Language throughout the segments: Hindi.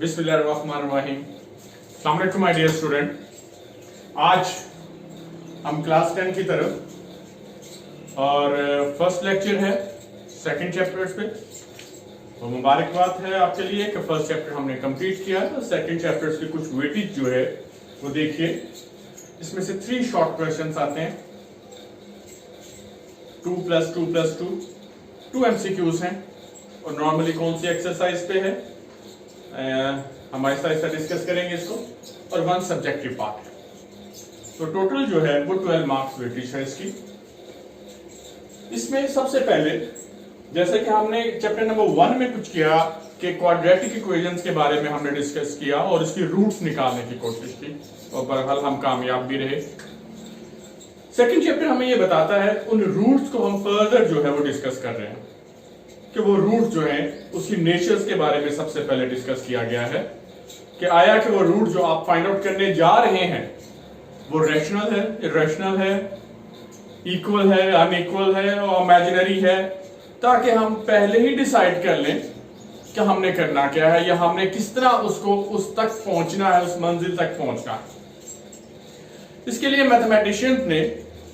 बिस्मिल्लाहिर्रहमानिर्रहीम। अस्सलाम वालेकुम माय डियर स्टूडेंट। आज हम क्लास 10 की तरफ और फर्स्ट लेक्चर है सेकंड चैप्टर पे। तो मुबारकबाद है आपके लिए कि फर्स्ट चैप्टर हमने कंप्लीट किया है। सेकंड चैप्टर की कुछ वेटेज जो है वो देखिए। इसमें से 3 शॉर्ट क्वेश्चंस आते हैं, 2 + 2 + 2, 2 MCQs हैं और नॉर्मली कौन सी एक्सरसाइज पे है हम आहिस्ता आहिस्ता डिस्कस करेंगे इसको, और 1 सब्जेक्टिव पार्ट है। तो टोटल जो है वो 12 मार्क्स वेटेज है इसकी। इसमें सबसे पहले जैसे कि हमने चैप्टर नंबर 1 में कुछ किया कि क्वाड्रेटिक इक्वेशंस के बारे में हमने डिस्कस किया और इसकी रूट्स निकालने की कोशिश की और बहरहाल हम कामयाब भी रहे। सेकंड चैप्टर हमें ये बताता है उन रूट्स को हम फर्दर जो है वो डिस्कस कर रहे हैं कि वो रूट जो है उसकी नेचर्स के बारे में सबसे पहले डिस्कस किया गया है कि आया कि वो रूट जो आप फाइंड आउट करने जा रहे हैं वो रैशनल है, इरेशनल है, इक्वल है, अनइक्वल है और इमेजिनरी है, ताकि हम पहले ही डिसाइड कर लें कि हमने करना क्या है या हमने किस तरह उसको उस तक पहुंचना है, उस मंजिल तक पहुंचना है। इसके लिए मैथमेटिशियंस ने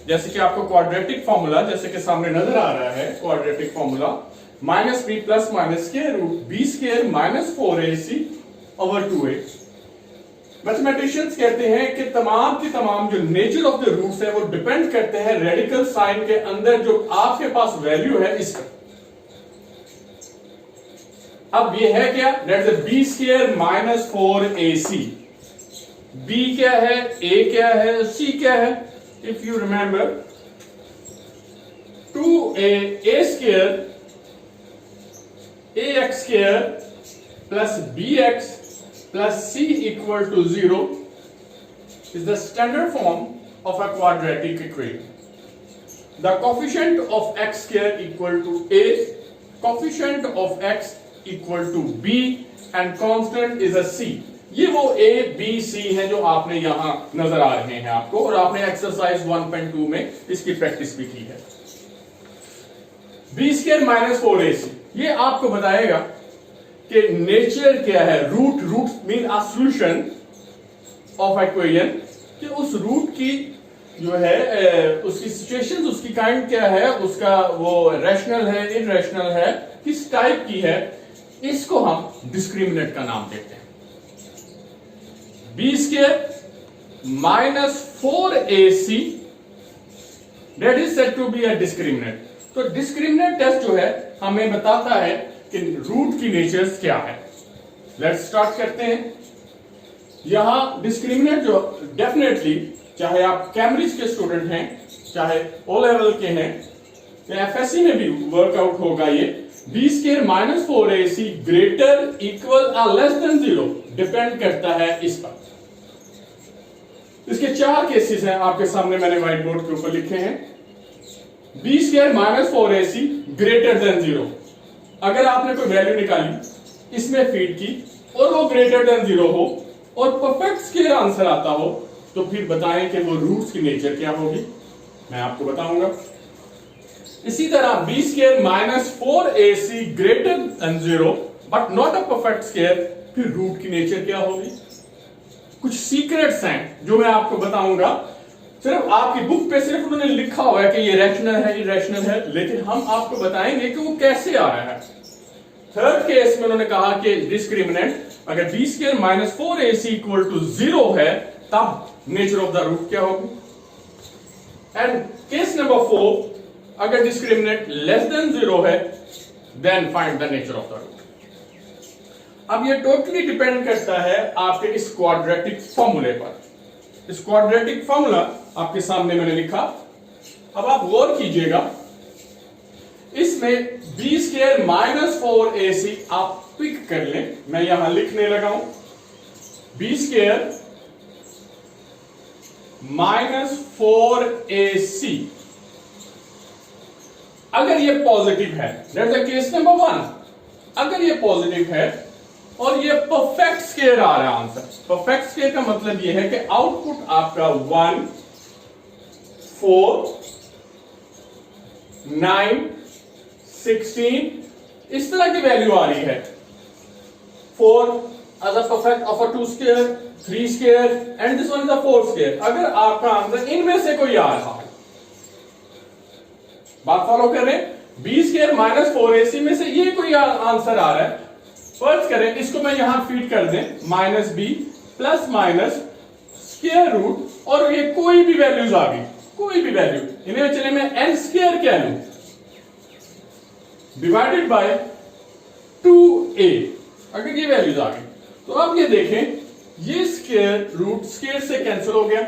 जैसे कि आपको क्वाड्रेटिक फॉर्मूला जैसे कि सामने नजर आ रहा है, quadratic formula -b + -√b² - 4ac / 2a। Mathematicians कहते हैं कि तमाम की तमाम जो नेचर ऑफ द रूट्स है वो डिपेंड करते हैं रेडिकल साइन के अंदर जो आपके पास वैल्यू है इस पर। अब ये है क्या, that is b² - 4ac। b क्या है, a क्या है, c क्या है? If you remember 2a² ax² + bx + c = 0 is the standard form of a quadratic equation. The coefficient of x² = a, coefficient of x = b and constant is a c. ये वो a, b, c है जो आपने यहां नजर आ रहे हैं आपको, और आपने एक्सरसाइज 1.2 में इसकी प्रैक्टिस भी की है। b² - 4ac ये आपको बताएगा कि नेचर क्या है, root mean a solution of equation, कि उस रूट की जो है उसकी सिचुएशन, उसकी काइंड क्या है, उसका वो रैशनल है, इरेशनल है, किस टाइप की है, इसको हम डिस्क्रिमिनेंट का नाम देते हैं। b² - 4ac that is said to be a discriminant। तो डिस्क्रिमिनेंट टेस्ट जो है हमें बताता है कि रूट की नेचर्स क्या है। लेट्स स्टार्ट करते हैं। यहां डिस्क्रिमिनेंट जो डेफिनेटली चाहे आप कैम्ब्रिज के स्टूडेंट हैं, चाहे ओ लेवल के हैं, या एफएससी में भी वर्कआउट होगा ये। b² - 4ac ग्रेटर, इक्वल या लेस देन 0 डिपेंड करता है इस पर। इसके 4 केसेस हैं आपके सामने, मैंने व्हाइट बोर्ड के ऊपर लिखे हैं। b² - 4ac ग्रेटर देन 0, अगर आपने कोई वैल्यू निकाली, इसमें फीड की और वो ग्रेटर देन 0 हो और परफेक्ट स्क्वायर आंसर आता हो, तो फिर बताएं कि वो रूट्स की नेचर क्या होगी, मैं आपको बताऊंगा। इसी तरह b² - 4ac greater than 0 but not a perfect square, फिर रूट की नेचर क्या होगी। कुछ सीक्रेट्स हैं जो मैं आपको बताऊंगा। सिर्फ आपकी बुक पे सिर्फ उन्होंने लिखा हुआ है कि ये रैशनल है, इरेशनल है, लेकिन हम आपको बताएंगे कि वो कैसे आ रहा है। थर्ड केस में उन्होंने कहा कि डिस्क्रिमिनेंट अगर b² - 4ac = 0 है तब नेचर ऑफ द रूट क्या होगी। एंड केस नंबर 4, अगर डिस्क्रिमिनेंट लेस देन 0 है then find the nature of the root. अब ये टोटली डिपेंड करता है आपके इस क्वाड्रेटिक फॉर्मूले पर। इस क्वाड्रेटिक फॉर्मूला आपके सामने मैंने लिखा, अब आप गौर कीजिएगा। इसमें b² - 4ac आप पिक कर लें, मैं यहां लिखने लगा हूं b² - 4ac। अगर ये पॉजिटिव है, दैट्स द केस नंबर 1। अगर ये पॉजिटिव है और ये परफेक्ट स्क्वायर आ रहा है आंसर। परफेक्ट स्क्वायर का मतलब ये है कि आउटपुट आपका 1, 4, 9, 16 इस तरह की वैल्यू आ रही है। 4, as a perfect of a 2 square, 3 square and this one is a 4 square. अगर आपका आंसर इनमें से कोई आ रहा है, बात फॉलो कर रहे हैं, b स्क्वायर माइनस 4ac में से ये कोई आंसर आ रहा है, फर्ज करें इसको मैं यहां फीड कर दें minus b plus minus square root और ये कोई भी वैल्यूज आ गई, कोई भी वैल्यू, इन्हें चले मैं n स्क्वायर क्या लूं डिवाइडेड बाय 2a, अगर ये वैल्यूज आ गई तो अब ये देखें ये स्क्वायर रूट स्क्वायर से कैंसिल हो गया।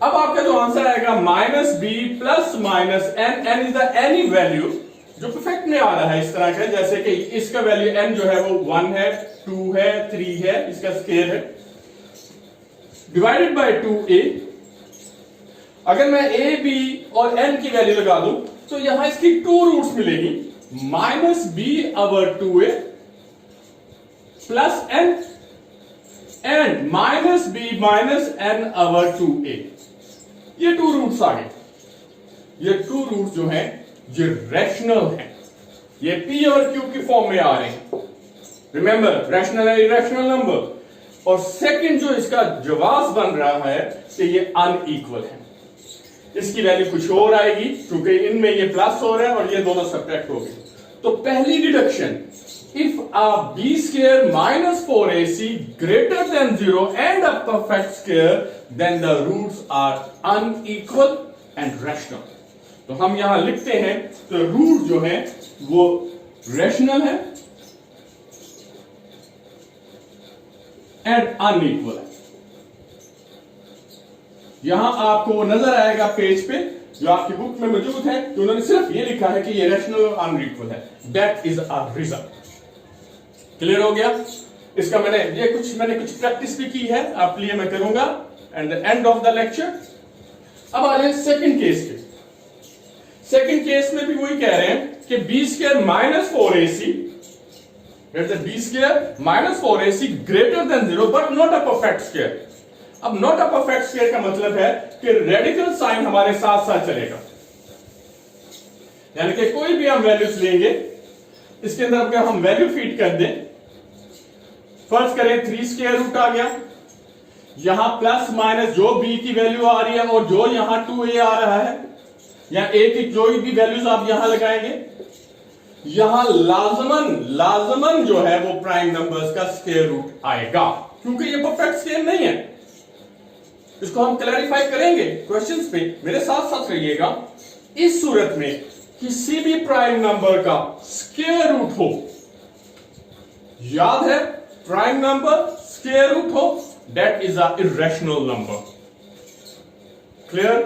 अब आपका जो आंसर आएगा minus B plus minus N, N is the any value जो परफेक्ट में आ रहा है इस तरह का, जैसे कि इसका वैल्यू एन जो है वो 1 है, 2 है, 3 है, इसका स्क्वायर है, डिवाइडेड बाय 2a। अगर मैं a b और n की वैल्यू लगा दूं तो यहां इसकी 2 रूट्स मिलेगी, minus b our 2a plus n and minus b minus n our 2a। ये 2 रूट्स आ गए, ये 2 रूट्स जो हैं ये रैशनल हैं, ये p और q की फॉर्म में आ रहे हैं। रिमेंबर रैशनल है इरेशनल नंबर, और सेकंड जो इसका जवाब बन रहा है कि ये अनइक्वल है, इसकी वैल्यू कुछ और आएगी क्योंकि इनमें ये प्लस हो रहा है और ये दोनों सब्ट्रैक्ट हो गए। तो पहली deduction, if a b square minus 4ac greater than 0 and a perfect square then the roots are unequal and rational। तो हम यहां लिखते हैं तो रूट जो है वो रैशनल है एंड अनइक्वल है। यहां आपको नजर आएगा पेज पे जो आपकी बुक में मौजूद है, तो उन्होंने सिर्फ ये लिखा है कि ये रैशनल और अनइक्वल है, that is a result. Clear हो गया? इसका मैंने कुछ प्रैक्टिस भी की है, आप लिए मैं करूंगा and the end of the lecture. अब आ जाए सेकंड केस पे। सेकंड केस में भी वही कह रहे हैं कि b square minus 4ac b square minus 4ac greater than 0 but not a perfect square. अब नॉट अ परफेक्ट स्क्वायर का मतलब है कि रेडिकल साइन हमारे साथ साथ चलेगा, यानी कि कोई भी हम वैल्यूज लेंगे इसके अंदर अगर हम वैल्यू फीड कर दें, फर्ज करें 3 स्क्वायर रूट आ गया, यहां प्लस माइनस जो b की वैल्यू आ रही है और जो यहां 2a आ रहा है, या a की जो भी वैल्यूज आप यहां लगाएंगे, यहां लाजमन जो है वो प्राइम नंबर्स का स्क्वायर रूट आएगा, क्योंकि ये परफेक्ट स्क्वायर नहीं है। इसको हम क्लैरिफाई करेंगे क्वेश्चंस पे, मेरे साथ साथ रहिएगा। इस सूरत में किसी भी प्राइम नंबर का स्क्वायर रूट हो, याद है प्राइम नंबर स्क्वायर रूट हो, that is a irrational number. Clear?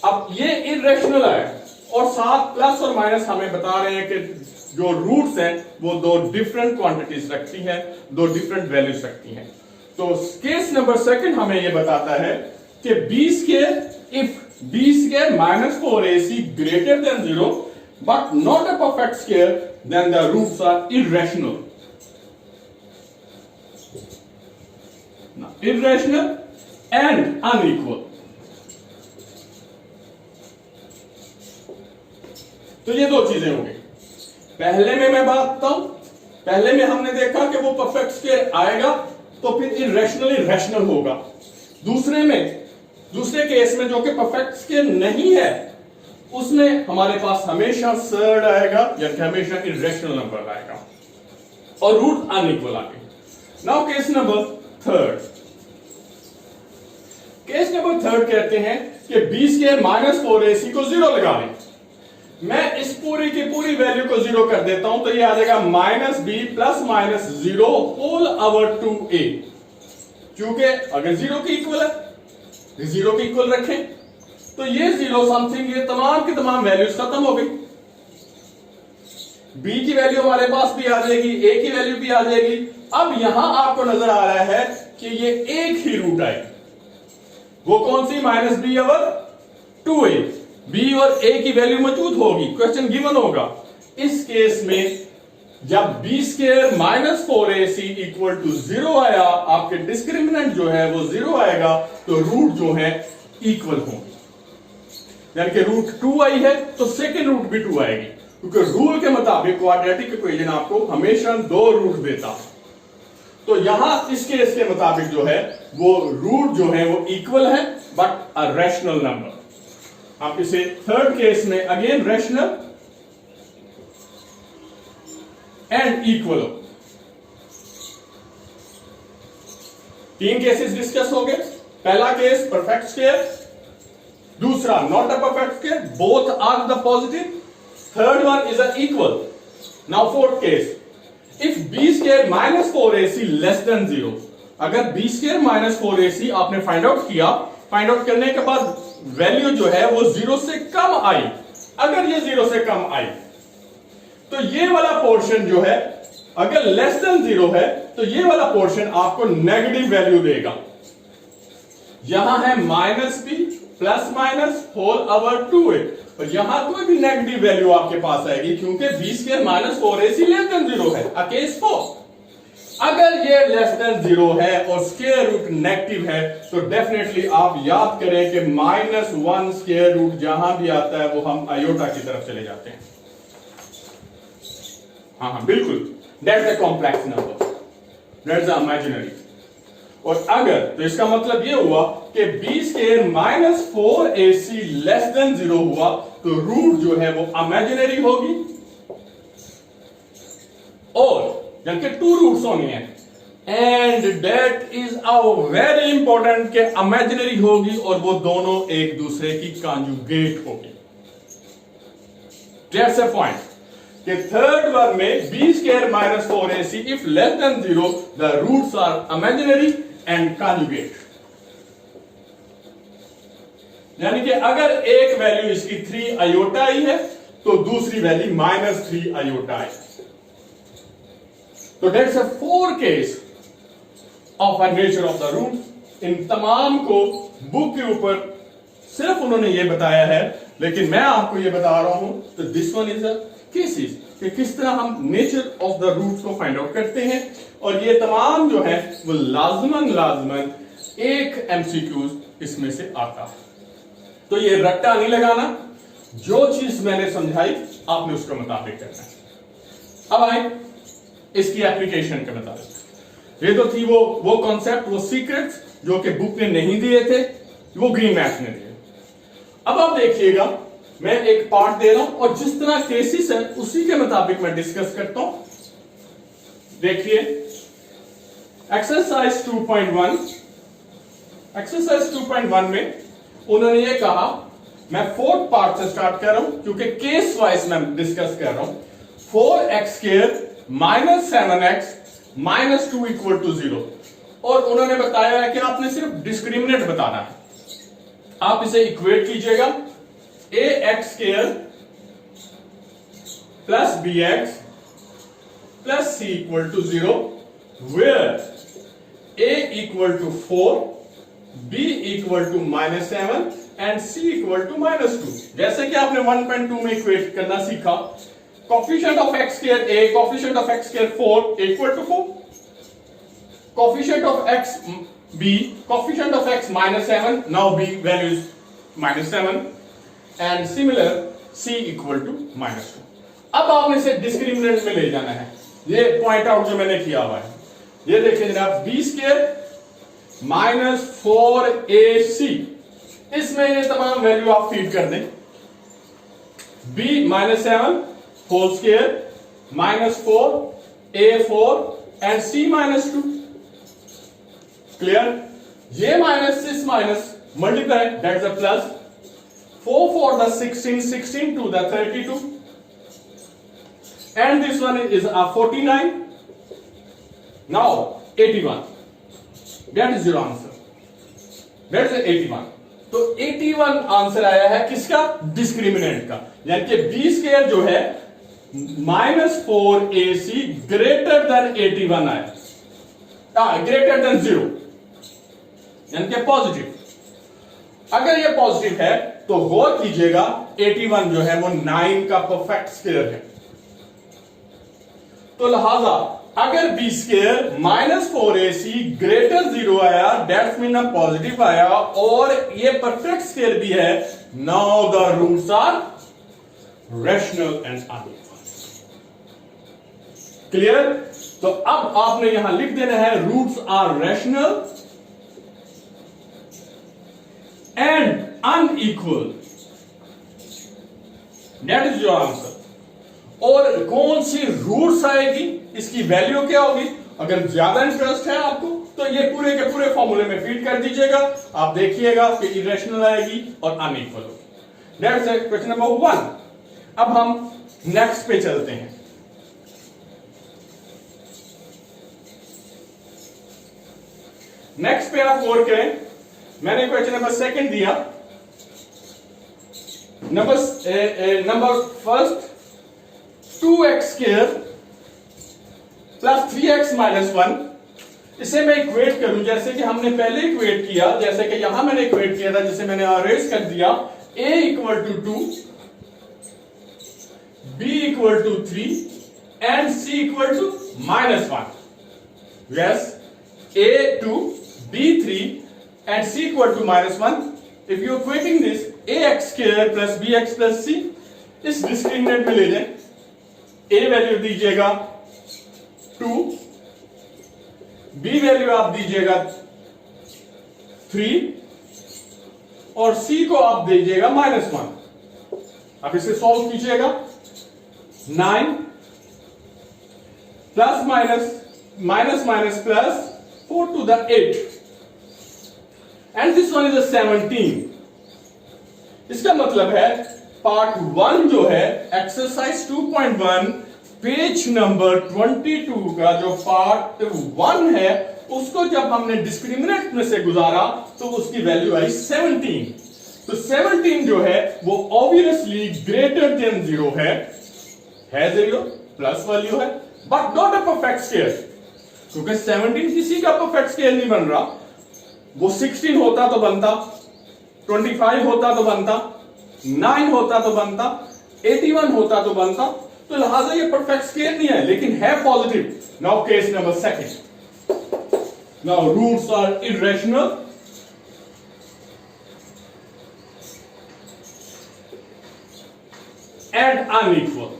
अब ये इरेशनल है और साथ प्लस और माइनस हमें बता रहे हैं कि जो रूट्स हैं वो दो डिफरेंट क्वांटिटीज रखती हैं, दो डिफरेंट वैल्यूज रखती हैं। तो केस नंबर सेकंड हमें ये बताता है कि b square if b square minus 4ac greater than 0 but not a perfect square then the roots are irrational। Now, irrational and unequal। तो ये दो चीजें हो गई। पहले में मैं बात बताऊं, पहले में हमने देखा कि वो परफेक्ट स्क्वायर आएगा तो फिर इरेशनली रैशनल होगा। दूसरे केस में जो कि परफेक्ट स्क्वायर नहीं है उसमें हमारे पास हमेशा सर्ड आएगा, यानी कि हमेशा इरेशनल नंबर आएगा और रूट अनइक्वल आएंगे। Now case number third. Case number third कहते हैं कि b स्क्वायर माइनस 4ac को 0 लगा लें। मैं इस पूरी की पूरी वैल्यू को 0 कर देता हूं तो ये आ जाएगा minus b plus minus 0 whole over 2a। क्योंकि अगर 0 के इक्वल है, 0 के इक्वल रखें तो ये 0 समथिंग, ये तमाम की तमाम वैल्यूज खत्म हो गई। b की वैल्यू हमारे पास भी आ जाएगी, a की वैल्यू भी आ जाएगी। अब यहां आपको नजर आ रहा है कि ये एक ही रूट आएगी, वो कौन सी? Minus b over 2a। b और a की वैल्यू मौजूद होगी, क्वेश्चन गिवन होगा। इस केस में जब b square minus 4ac equal to 0 आया, आपके डिस्क्रिमिनेंट जो है वो 0 आएगा, तो रूट जो है इक्वल होंगे, यानी कि रूट 2 आई है तो सेकेंड रूट भी 2 आएगी, क्योंकि रूल के मुताबिक क्वाड्रेटिक इक्वेशन आपको हमेशा 2 रूट देता है। तो यहां इस केस के मुताबिक जो है वो रूट जो है वो इक्वल है बट अ रैशनल नंबर। आप इसे थर्ड केस में अगेन रैशनल एंड इक्वल, तीन केसेस डिस्कस हो गए। पहला केस परफेक्ट स्क्वायर, दूसरा not a perfect square, both are the positive, third one is a equal. Now fourth case, if B square minus 4ac less than 0, अगर बी स्क्वायर माइनस 4ac आपने फाइंड आउट किया, फाइंड आउट करने के बाद वैल्यू जो है वो 0 से कम आई, अगर ये 0 से कम आई तो ये वाला पोर्शन जो है अगर लेस देन 0 है तो ये वाला पोर्शन आपको नेगेटिव वैल्यू देगा। यहां है minus B plus minus whole over 2a, और यहां कोई भी नेगेटिव वैल्यू आपके पास आएगी क्योंकि B square minus 4ac less than 0 है। अ केस 4, अगर ये लेस देन 0 है और स्क्वायर रूट नेगेटिव है तो डेफिनेटली आप याद करें कि -1 स्क्वायर रूट जहां भी आता है वो हम आयोटा की तरफ चले जाते हैं। हाँ बिल्कुल, that's a complex number, that's a imaginary. और अगर तो इसका मतलब यह हुआ कि B square minus 4ac less than 0 हुआ तो रूट जो है वो इमेजिनरी होगी, और यानी कि 2 रूट्स होनी है, and that is a very important कि इमेजिनरी होगी और वो दोनों एक दूसरे की कॉन्जुगेट होगी। दैट्स अ पॉइंट कि थर्ड वन में B square minus 4ac if less than 0 the roots are imaginary and conjugate. यानी कि अगर एक वैल्यू इसकी 3 आयोटा आई है तो दूसरी वैल्यू -3 आयोटा आई। तो that's a 4 case of a nature of the root. इन तमाम को बुक के ऊपर सिर्फ उन्होंने ये बताया है, लेकिन मैं आपको ये बता रहा हूं। तो this one is a cases कि किस तरह हम नेचर ऑफ द रूट्स को फाइंड आउट करते हैं, और ये तमाम जो है वो लाजमन एक एमसीक्यूज इसमें से आता है। तो ये रट्टा नहीं लगाना, जो चीज मैंने समझाई आपने उसके मुताबिक करना है। अब आए इसकी एप्लीकेशन के मुताबिक। ये तो थी वो कॉन्सेप्ट, वो सीक्रेट्स जो कि बुक ने नहीं दिए थे, वो ग्रीन मैथ ने दिए। अब आप देखिएगा, मैं एक पार्ट दे रहा हूं और जिस तरह केसेस है उसी के मुताबिक मैं डिस्कस करता हूं। देखिए एक्सरसाइज 2.1, एक्सरसाइज 2.1 में उन्होंने ये कहा, मैं 4th पार्ट से स्टार्ट कर रहा हूं क्योंकि केस वाइज मैं डिस्कस कर रहा हूं। 4x square minus 7x minus 2 equal to 0, और उन्होंने बताया है कि आपने सिर्फ डिस्क्रिमिनेंट बताना है। आप इसे इक्वेट कीजिएगा, ax square plus bx plus c equal to 0, वेयर a equal to 4, b equal to -7 and c equal to -2। जैसे कि आपने 1.2 में इक्वेट करना सीखा, coefficient of x square a, coefficient of x square 4 equal to 4, coefficient of x b, coefficient of x -7, now b value is -7 and similar c equal to -2। अब आपने इसे डिस्क्रिमिनेंट में ले जाना है। ये पॉइंट आउट जो मैंने किया हुआ है, ये देखिए जनाब, बी स्क्वायर -4ac, इसमें ये तमाम वैल्यू आप फीड कर दें। b -7 whole square -4 a4 and c -2। Clear? ये -6 minus multiply, that's a plus, 4 for the 16, 16 to the 32, and this one is a 49. Now 81, that is your answer, that is 81। तो 81 आंसर आया है किसका? डिस्क्रिमिनेंट का, यानी कि बी स्क्वायर जो है -4ac ग्रेटर देन 81 आया, ग्रेटर देन 0, यानी कि पॉजिटिव। अगर ये पॉजिटिव है तो गौर कीजिएगा 81 जो है वो 9 का परफेक्ट स्क्वायर है। तो लिहाजा अगर बी स्क्वायर -4ac ग्रेटर 0 आया, दैट्स मीन पॉजिटिव आया, और ये परफेक्ट स्क्वायर भी है, now the roots are rational and unequal. Clear? तो अब आपने यहां लिख देना है roots are rational and unequal, that is your answer. और कौन सी रूट्स आएगी, इसकी वैल्यू क्या होगी? अगर ज्यादा इंटरेस्ट है आपको तो ये पूरे के पूरे फॉर्मूले में फीड कर दीजिएगा, आप देखिएगा कि इरेशनल आएगी और अनइक्वल होगी। That's question number 1। अब हम नेक्स्ट पे चलते हैं। नेक्स्ट पे आप गौर करें, मैंने क्वेश्चन नंबर 2 दिया। Number first 2x square plus 3x minus 1, इसे मैं इक्वेट करूं जैसे कि हमने पहले इक्वेट किया, जैसे कि यहां मैंने इक्वेट किया था, जिसे मैंने अरेज कर दिया। a equal to 2, b equal to 3 and c equal to minus 1। Yes, a 2, b 3 and c equal to minus 1। If you equating this ax square plus bx plus c, इस डिस्क्रिमिनेंट में ले जाए। a वैल्यू दीजिएगा 2, b वैल्यू आप दीजिएगा 3 और c को आप दीजिएगा माइनस 1। अब इसे सॉल्व कीजिएगा। 9 plus minus minus plus 4 to the 8 and this one is a 17। इसका मतलब है पार्ट 1 जो है एक्सरसाइज 2.1 पेज नंबर 22 का जो पार्ट 1 है, उसको जब हमने डिस्क्रिमिनेंट में से गुजारा तो उसकी वैल्यू आई 17। तो 17 जो है वो ऑब्वियसली ग्रेटर देन 0 है 0 प्लस वैल्यू है, but not a perfect square, क्योंकि 17 किसी का परफेक्ट स्केयर नहीं बन रहा। वो 16 होता तो बनता, 25 होता तो बनता, 9 होता तो बनता, 81 होता तो बनता, तो लिहाजा ये परफेक्ट स्केयर नहीं है, लेकिन है positive. Now case number 2, now roots are irrational and unequal.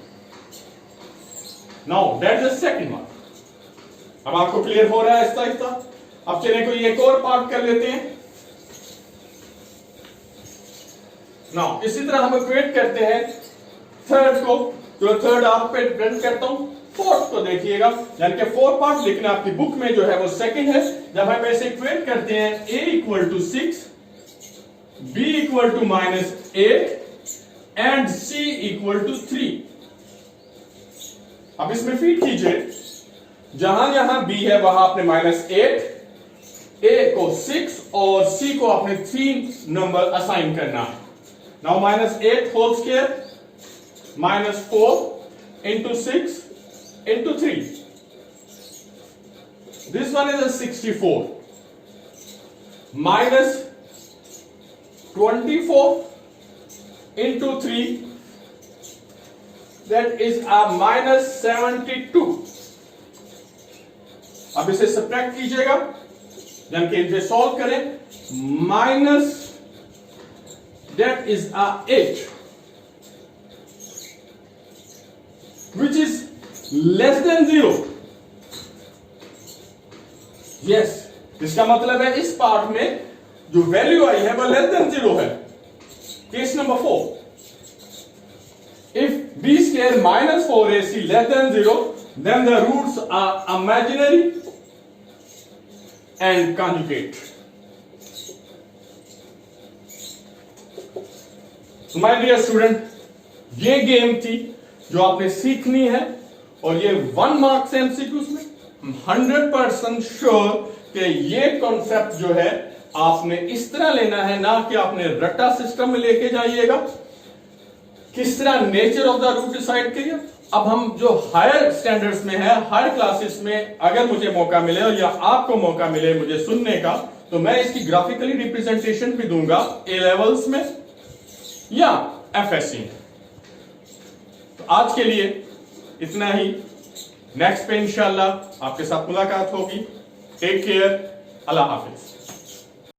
Now that is the second one. अब आपको क्लियर हो रहा है आहिस्ता आहिस्ता। अब चलिए कोई एक और पार्ट कर लेते हैं। नाउ इसी तरह हम इक्वेट करते हैं थर्ड को, जो थर्ड आप पे प्रिंट करता हूं। फोर्थ को देखिएगा, यानी कि 4 पार्ट, लेकिन आपकी बुक में जो है वो सेकंड है। जब हम ऐसे इक्वेट करते हैं a equal to 6, b equal to -8 and c equal to 3। अब इसमें फीड कीजिए, जहां जहां b है वहां आपने -8, a को 6 और c को आपने 3 नंबर असाइन करना है। Now -8 whole square -4 into 6 into 3. This one is a 64. Minus 24 into 3. That is a -72. अब इसे सब्ट्रैक्ट कीजिएगा, यानी कि इसे सॉल्व करें। Minus that is a 8, which is less than 0. Yes, इसका मतलब है इस पार्ट में जो वैल्यू आई है वह लेस देन 0 है। Case number 4, if b square minus 4ac less than 0, then the roots are imaginary and conjugate. So my dear student, ये गेम थी जो आपने सीखनी है, और ये 1 मार्क्स एमसीक्यूज में 100% श्योर कि ये कॉन्सेप्ट जो है आपने इस तरह लेना है, ना कि आपने रट्टा सिस्टम में लेके जाइएगा। किस तरह nature of the root decide करिए। अब हम जो हायर स्टैंडर्ड्स में है, हायर क्लासेस में अगर मुझे मौका मिले या आपको मौका मिले मुझे सुनने का, तो मैं इसकी ग्राफिकली रिप्रेजेंटेशन भी दूंगा ए लेवल्स में या एफएससी में। तो आज के लिए इतना ही। नेक्स्ट पे इंशाल्लाह आपके साथ मुलाकात होगी। टेक केयर, अल्लाह हाफिज।